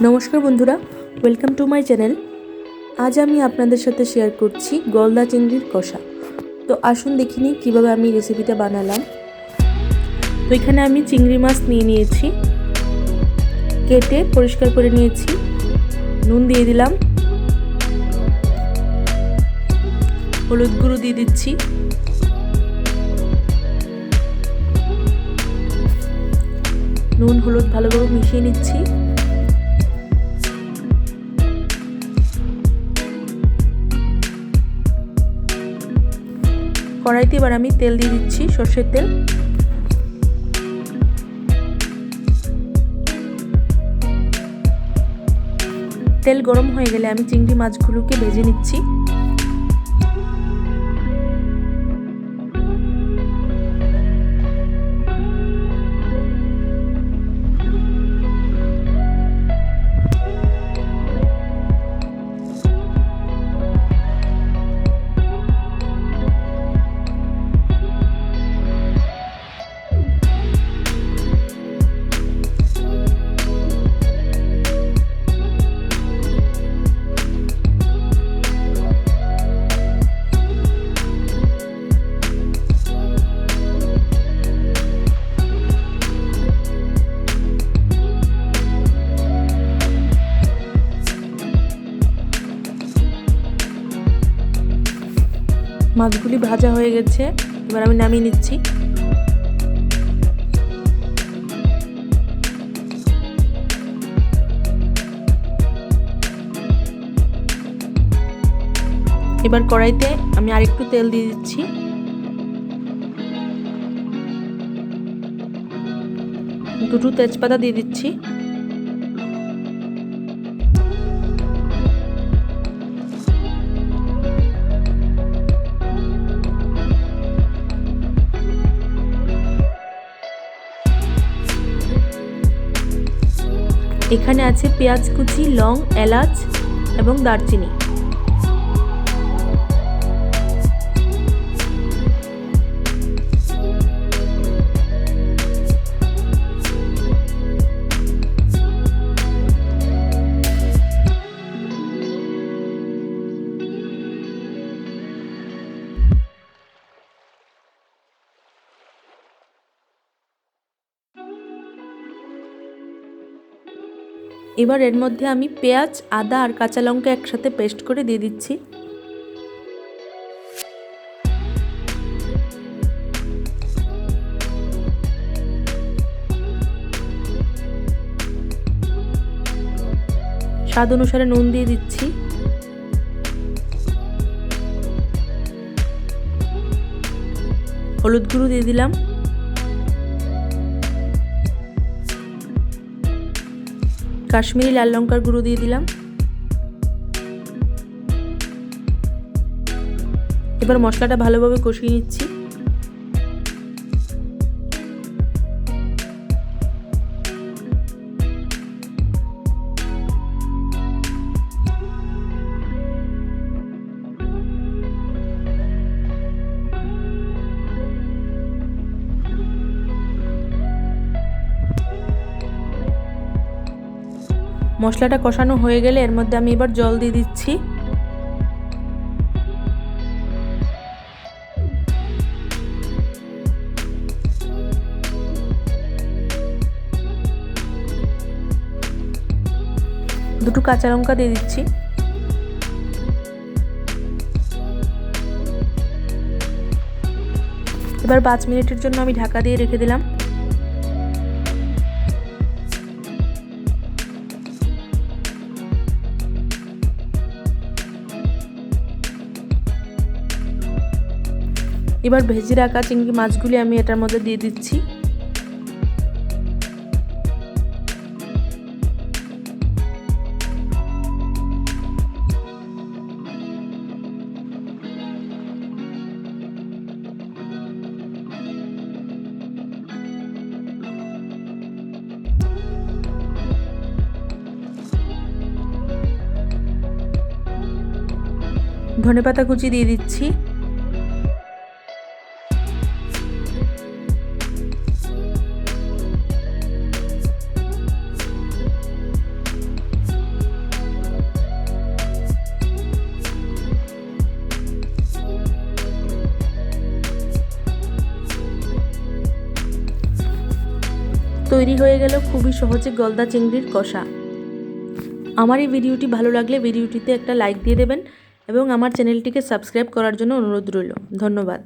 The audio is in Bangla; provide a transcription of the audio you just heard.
नमस्कार बंधुरा वेलकम टू माई चैनल। आज आमी आपनादेर साथे शेयर करछि गलदा चिंगड़िर कषा। तो आसुन देखिए किभाबे आमी रेसिपिटा बानालाम। तो एखाने आमी चिंगड़ी माछ निये नियेछि, केटे परिष्कार करे नियेछि, नुन दिये दिलाम, हलुद गुঁড়ো दिये दिচ্ছি, নুন হলুদ ভালোভাবে মিশিয়ে নিচ্ছি। কড়াইতে এবার আমি তেল দিয়ে দিচ্ছি, সরষের তেল। তেল গরম হয়ে গেলে আমি চিংড়ি মাছগুলোকে ভেজে নিচ্ছি। মাছগুলি ভাজা হয়ে গেছে, এবার আমি নামিয়ে নিচ্ছি। এবার কড়াইতে আমি আরেকটু তেল দিয়ে দিচ্ছি। দুটো তেজপাতা দিয়ে দিচ্ছি। এখানে আছে পেঁয়াজ কুচি, লং, এলাচ এবং দারচিনি। এবার এর মধ্যে আমি পেঁয়াজ, আদা আর কাঁচা লঙ্কা একসাথে পেস্ট করে দিয়ে দিচ্ছি। স্বাদ অনুসারে নুন দিয়ে দিচ্ছি। হলুদ গুঁড়ো দিয়ে দিলাম। কাশ্মীরি লাল লঙ্কার গুঁড়ো দিয়ে দিলাম। এবার মশলাটা ভালোভাবে কষিয়ে নিচ্ছি। মশলাটা কষানো হয়ে গেলে এর মধ্যে আমি এবার জল দিয়ে দিচ্ছি। দুটো কাঁচা লঙ্কা দিয়ে দিচ্ছি। এবার 5 মিনিটের জন্য আমি ঢাকা দিয়ে রেখে দিলাম। এবার ভেজে রাখা চিংড়ি মাছগুলি আমি এটার মধ্যে দিয়ে দিচ্ছি। ধনেপাতা কুচি দিয়ে দিচ্ছি। তৈরি হয়ে গেল খুবই সহজে গলদা চিংড়ির কষা। আমার এই ভিডিওটি ভালো লাগলে ভিডিওটিতে একটা লাইক দিয়ে দেবেন এবং আমার চ্যানেলটিকে সাবস্ক্রাইব করার জন্য অনুরোধ রইল। ধন্যবাদ।